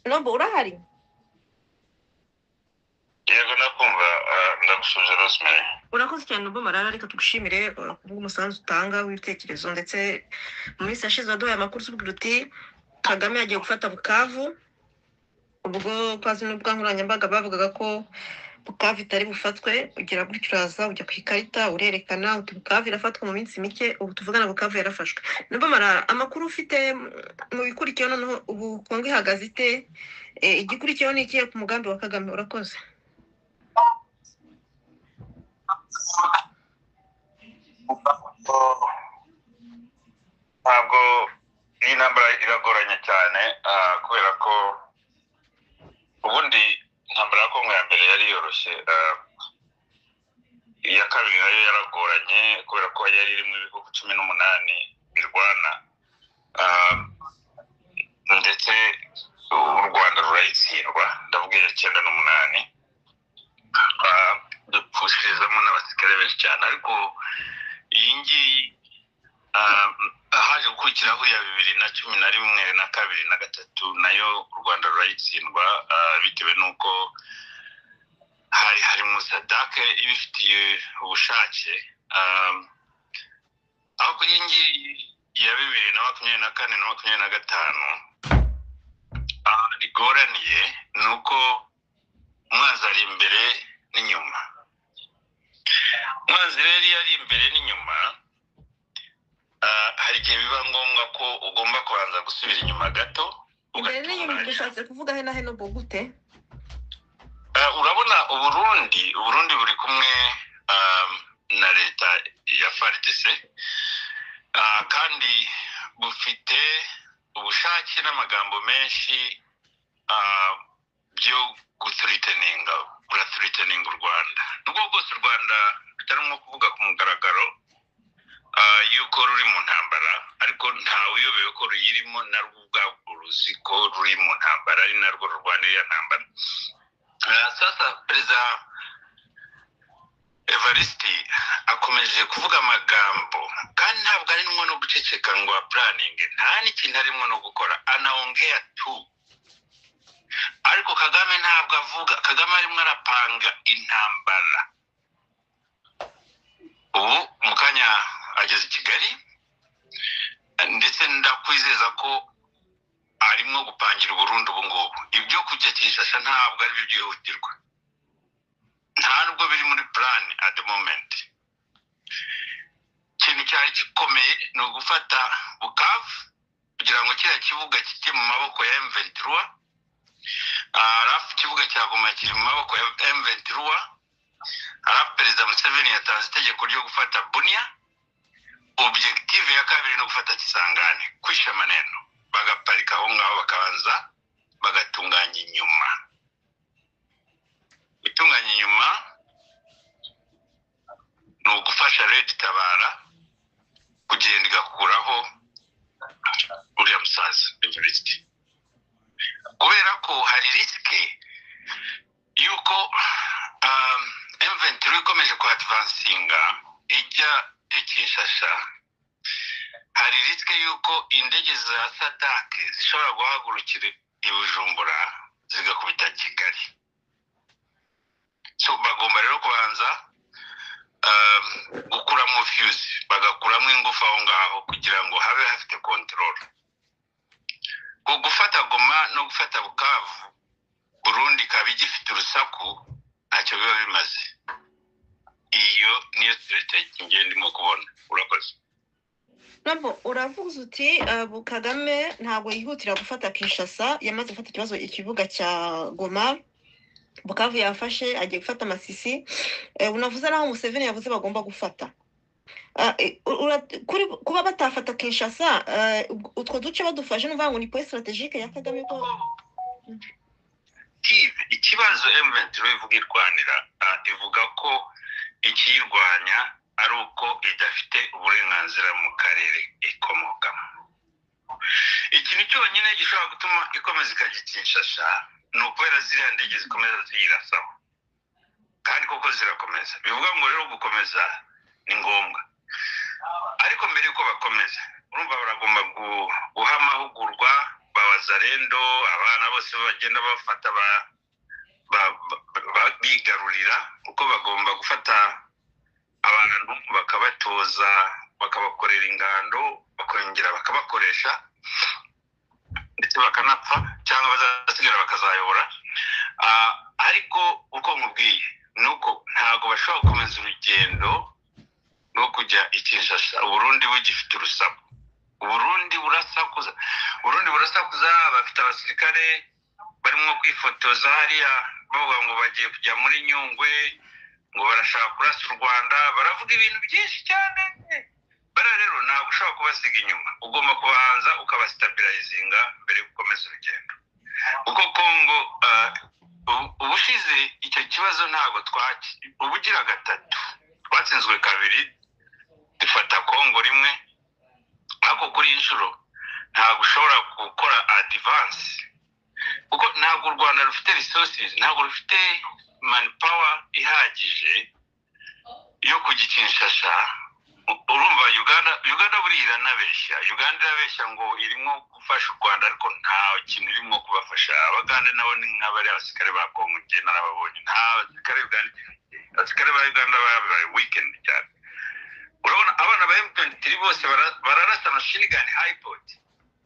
Nobwo urahari? Yego nakumva ndagusuje Rosemary. Urakoze cyane Nobwo Marara, reka tugushimire umusanzu utanga w'ibitekerezo, ndetse mu minsi yashize waduhaye amakuru ubwira uti Kagame yagiye gufata Bukavu, ubwo kwazi n'ubwa nkoranyambaga bavugaga ko Bukavu itari bufatwe, ugira gutyo uraza ujya ku ikarita urerekana uti Bukavu irafatwa mu minsi mike, ubu tuvugana Bukavu yarafashwe. Nobwo Marara, amakuru ufite mu bikurikiyeho noneho ubu Kongo ihagaze ite? Igikurikiyeho ni ikihe ku mugambi wa Kagame? Urakoze. Ntabwo iyi ntambara iragoranye cyane kubera ko ubundi intambara ya Kongo ya mbere yari yoroshye, iya kabiri nayo yaragoranye kubera ko yari irimo ibihugu 18 birwana, ndetse u Rwanda rurayitsindwa, ndavuga 98, dupfushirizamo n'abasirikare benshi cyane. Ariko iyi ngiyi haje gukurikiraho ya 2011 na 2 na 3 nayo u Rwanda rurayitsindwa, bitewe n'uko hari Sadake ibifitiye ubushake. Aho kuri iyi ngiyi ya 2024 na 2025 rigoraniye nuko umwanzi ari imbere n'inyuma. Umwanzi rero yari imbere n'inyuma, hari igihe biba ngombwa ko ugomba kubanza gusubira inyuma gato. Imbere n'inyuma dushatse kuvuga he na he Nobwo gute? Urabona Uburundi buri kumwe na leta ya FARDC, kandi bufite ubushake n'amagambo menshi byo guthreateninga u Rwanda. Nubwo bwose u Rwanda rutarimo kuvuga ku mugaragaro yuko ruri mu ntambara, ariko ntawe uyobewe ko ruyirimo, narwo ubwabwo ruzi ko ruri mu ntambara, ari narwo rurwanira ntambara. Sasa Perezida Evariste akomeje kuvuga amagambo, kandi ntabwo arimo no guceceka ngo planning, nta n'ikintu arimo no gukora, anaongea tu. Ariko Kagame ntabwo avuga, Kagame arimo arapanga intambara. Ubu mukanya ageze i Kigali, ndetse ndakwizeza ko arimo gupangira Burundi ubu ngubu. Ibyo kujya Kinshasa ntabwo ari byihutirwa, nta nubwo biri muri plan at the moment. Ikintu cyari gikomeye ni ugufata Bukavu kugira ngo kiriya kibuga kijye mu maboko ya M23, arafu ikibuga cya Goma kiri mu maboko ya M23, arafu Perezida Museveni yatanze itegeko ryo gufata Bunia. Objective ya kabiri no gufata Kisangani, kwisha maneno, bagaparika aho ngaho bakabanza bagatunganya inyuma. Gutunganya inyuma ni ugufasha Red Tabara kugenda igakuraho uriya musaza Evariste, kubera ko hari risike yuko M23 ikomeje ku advancinga ijya Kinshasa. Hari risike yuko indege za Sadake zishobora guhagurukira i Bujumbura zigakubita Kigali. So bagomba rero kubanza gukuramo fuse, bagakuramo ingufu aho ngaho kugira ngo habe hafite control. Gufata Goma no gufata Bukavu, Burundi ikaba igifite urusaku, ntacyo biba bimaze. Iyo niyo strategy ndimo kubona. Urakoze. Nobwo uravuze uti Kagame ntabwo yihutira gufata Kinshasa, yamaze gufata ikibuga cya Goma, Bukavu yafashe, agiye gufata Masisi. Unavuze naho Museveni yavuze bagomba gufata. Kuba batafata Kinshasa, utwo duce badufashe n'uvuga ngo ni point strategique ya Kagame ko ikibazo M23 ivuga irwanira, ivuga ko ikiyirwanya ari uko idafite uburenganzira mu karere ikomokamo. Ikintu cyonyine gishobora gutuma ikomeza ikajya Kinshasa ni ukubera ziriya ndege zikomeza ziyirasaho, kandi koko zirakomeza. Bivuga ngo rero gukomeza ni ngombwa, ariko mbere yuko bakomeza urumva baragomba guha amahugurwa, bawazarendo abana bose bagenda bafata bigarurira uko bagomba gufata abantu bakabatoza bakabakorera ingando bakongera bakabakoresha ndetse bakanapfa cyangwa bazasigara bakazayobora ariko uko nkubwiye nuko ntago bashobora gukomeza urugendo rwo kujya Kinshasa Burundi bugifite urusaku Burundi burasakuza bafite abasirikare barimo kwifotoza hariya bavuga ngo bagiye kujya muri Nyungwe ngo barashaka kurasa u Rwanda baravuga ibintu byinshi cyane rero ntabwo ushobora kubasiga inyuma ugomba kubanza ukabastabilizinga mbere yo gukomeza urugendo uko Kongo ubushize icyo kibazo ntabwo ubugira gatatu twatsinzwe kabiri dufata Kongo rimwe ariko kuri inshuro ntabwo ushobora gukora advance kuko ntabwo u Rwanda rufite resources ntabwo rufite manpower ihagije yo kugikinshasha urumva Uganda buri iranabeshya Uganda irabeshya ngo irimo gufasha u Rwanda ariko nta kintu irimo kubafasha abagande nabo ni nk'abari abasikare ba Kongo nge narababonye nta abasikare ba Uganda babaye weekend cyane urabona abana ba M23 bose bararasa machine gun hypod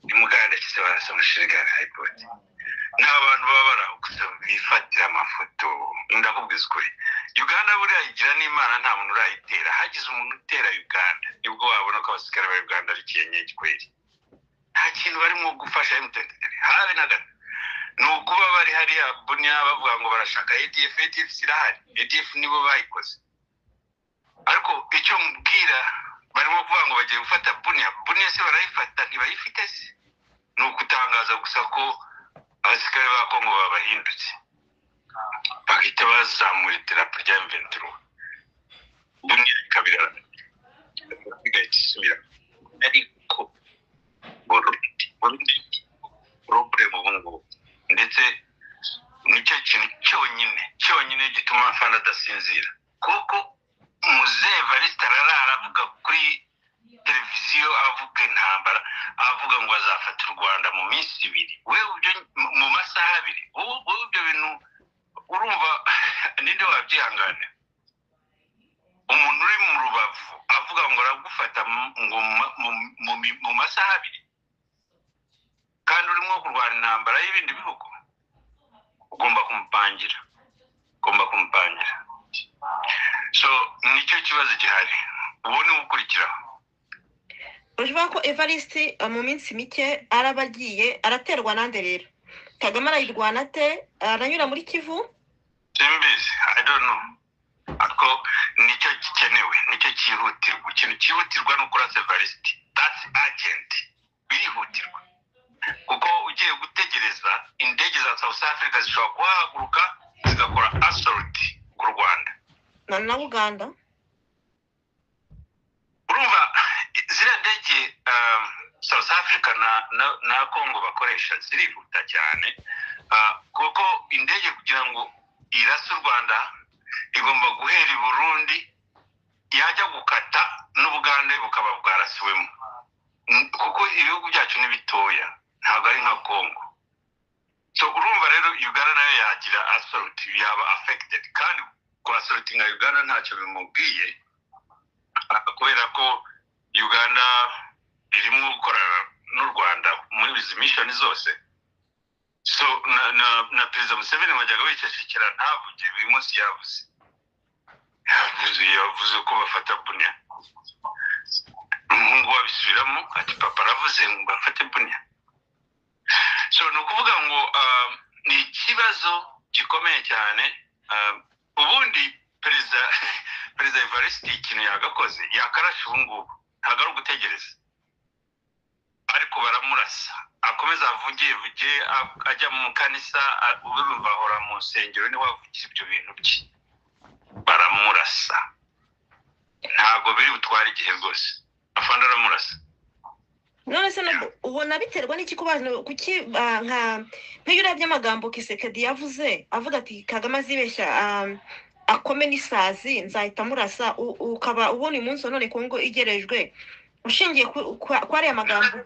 ni muganda cyose barasa machine gun hypod n'abantu baba barahukuza bifatira amafoto ndakubwiza ukuri Uganda buri ayigira n'Imana nta muntu urayitera hagize umuntu utera Uganda nibwo wabona ko abasikare ba Uganda ari kiyenyeje kweri nta kintu barimo gufasha M23 habe na gato nukuba bari hariya Bunia bavuga ngo barashaka ADF sirahari ADF nibo bayikoze ariko icyo mbwira barimo kuvuga ngo bagiye gufata Bunia se barayifata ntibayifite se nukutangaza gusa ko abasikare ba Kongo babahindutse bakita bazamura idarapo rya M23 Bunia kabira bigatsubira ariko Burundi problem ubungu ndetse nicyo kintu cyonyine gituma afana adasinzira kuko Muzee Evariste ararara avuga kuri televiziyo avuga intambara avuga ngo azafata u Rwanda mu minsi 2 wewe mu masaha 2 ubu ibyo bintu urumva ninde wabyihangana umuntu uri mu Rubavu avuga ngo aragufata ngo mu masaha 2 kandi urimo kurwana intambara y'ibindi bihugu ugomba kumupangira so nicyo kibazo gihari ubone ukurikiraho uvuga ko Evariste mu minsi mike arabagiye araterwa nande rero Kagame arayirwana te aranyura muri Kivu simbizi I don't know ako nicyo gikenewe nicyo cyihutirwa ikintu cyihutirwa no kurasa Evariste that's urgent bihutirwa kuko ugiye gutegereza indege za South Africa zishobora kuhaguruka zigakora assault ku Rwanda na Uganda urumva zira ndege South Africa na Congo bakoresha zirihuta cyane kuko indege kugira ngo irase u Rwanda igomba guhera i Burundi yajya gukata n'Ubugande bukaba bwarasiwemo kuko ibihugu byacu ni bitoya ntabwo ari nka Congo so urumva rero Uganda nayo yagira assault yaba affected kandi kwa assault nka Uganda ntacyo bimubwiye kubera ko Uganda irimo gukora n'u Rwanda muri izi mission zose so na President Museveni wajyaga wicecekera ntavuge uyu munsi yavuze ko bafata Bunia umuhungu wabisubiramo ati papa aravuze ngo bafate Bunia so nukuvuga ngo ni ikibazo gikomeye cyane ubundi Perezida Evariste ikintu yagakoze yakarasha ubungubu ntabwo ari ugutegereza ariko baramurasa akomeza vuge ajya mu kanisa urumva ahora mu nsengero ni wavugira ibyo bintu bye baramurasa ntabwo biri butwara igihe rwose afanda aramurasa none se ubona biterwa n'iki kubantu kuki nk'ibyo by'amagambo Kisekedi yavuze avuga ati Kagame azibeshya akome n'isazi nzahita murasa ukaba ubona umunsi none Kongo igerejwe ushingiye kwa ariya magambo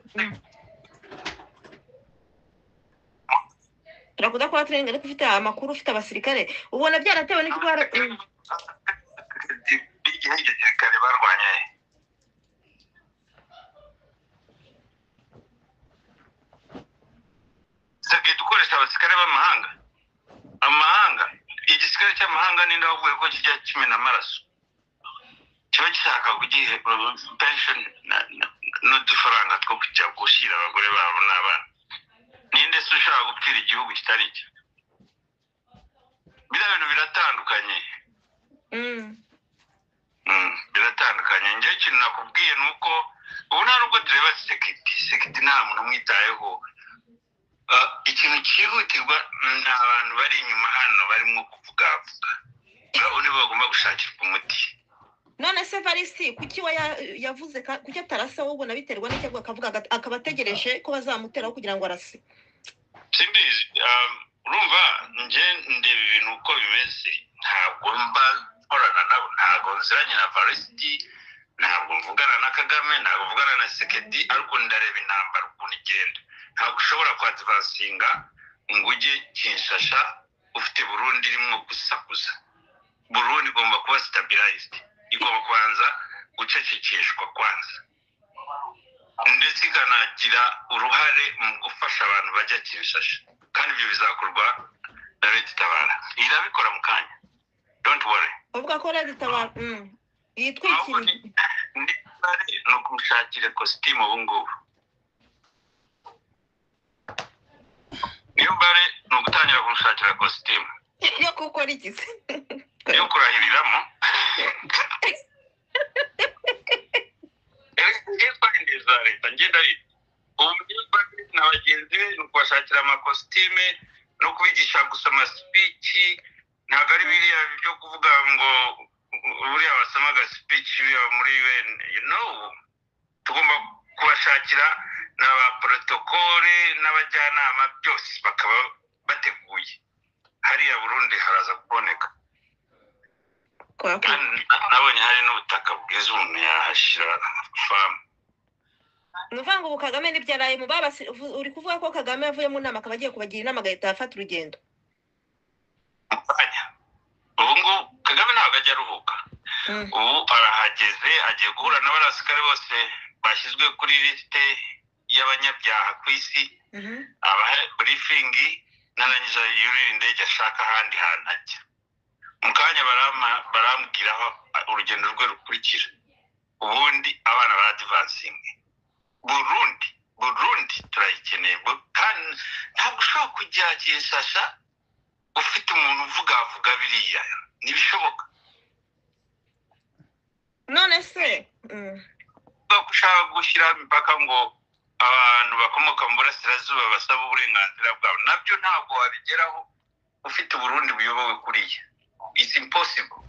turakuda kwa training ariko ufite amakuru ufite abasirikare ubona byaratewe n'ikibara igihe igisirikare barwanye sabwe dukoresha abasirikare b'amahanga igisirikare cy'amahanga ninde wavuye ko kijya kimena amaraso kiba gishaka kugihe pension n'udufaranga two kujya gushyira abagore babo n'abana ninde se ushaka gupfira igihugu kitari cye biriya bintu biratandukanye biratandukanye njye ikintu nakubwiye ni uko ubu nta nubwo tureba sekiti nta muntu umwitayeho ikintu cyihutirwa ni abantu bari inyuma hano barimo kuvugavuga abo nibo bagomba gushakirwa umuti none se Varisi kuki we yavuze kuki atarasa ahubwo nabiterwa n'icyo akavuga akaba ategereje ko bazamuteraho kugira ngo arase simbizi urumva njye ndeba ibintu uko bimeze ntabwo mba nkorana nabo ntabwo nziranye na Varisi ntabwo mvugana na Kagame ntabwo mvugana na Sekedi ariko ndareba intambara ukuntu igenda ntabwo ushobora kwadivansinga ngo ujye Kinshasa ufite Burundi irimo gusakuza Burundi igomba kuba stabilized igomba kubanza gucecekeshwa kwanza ndetse ikanagira uruhare mu gufasha abantu bajya Kinshasa kandi ibyo bizakorwa na Leta Itabara irabikora mu kanya don't worry uvuga ko Leta Itabara yitwikiriye ni ukumushakira kositimu ubu ngubu niyo mbare ni ugutangira kumushakira kositimu yo gukora iki se yo kurahiriramo neza leta ngenda ubu na bagenzi be ni ukubashakira amakositime no kubigisha gusoma speech ntabwo ari biriya byo kuvuga ngo buriya basomaga speech muri UN tugomba kubashakira n'aba protokole n'abajyanama byose bakaba bateguye hariya Burundi haraza kuboneka nabonye hari n'ubutaka bwiza umuntu yahashyira famu nuvuga ubu Kagame n'ibyaraye mu baba uri kuvuga ko Kagame yavuye mu nama akaba agiye kubagira inama agahita afata urugendo ubu ngo Kagame ntabwo ajya aruhuka ubu arahageze agiye guhura n'abasikare bose bashyizwe kuri liste y'abanyabyaha ku isi abahe briefingi narangiza yurira indege ashaka ahandi hantu ajya mu kanya barambwira aho urugendo rwe rukurikira ubundi abana baradivansingi Burundi turayikeneye kandi ntabwo ushobora kujya Kinshasa ufite umuntu uvuga biriya ntibishoboka none se ushaka gushyira imipaka ngo abantu bakomoka mu burasirazuba basaba uburenganzira bwabo nabyo ntabwo wabigeraho ufite Burundi buyobowe kuriya it's impossible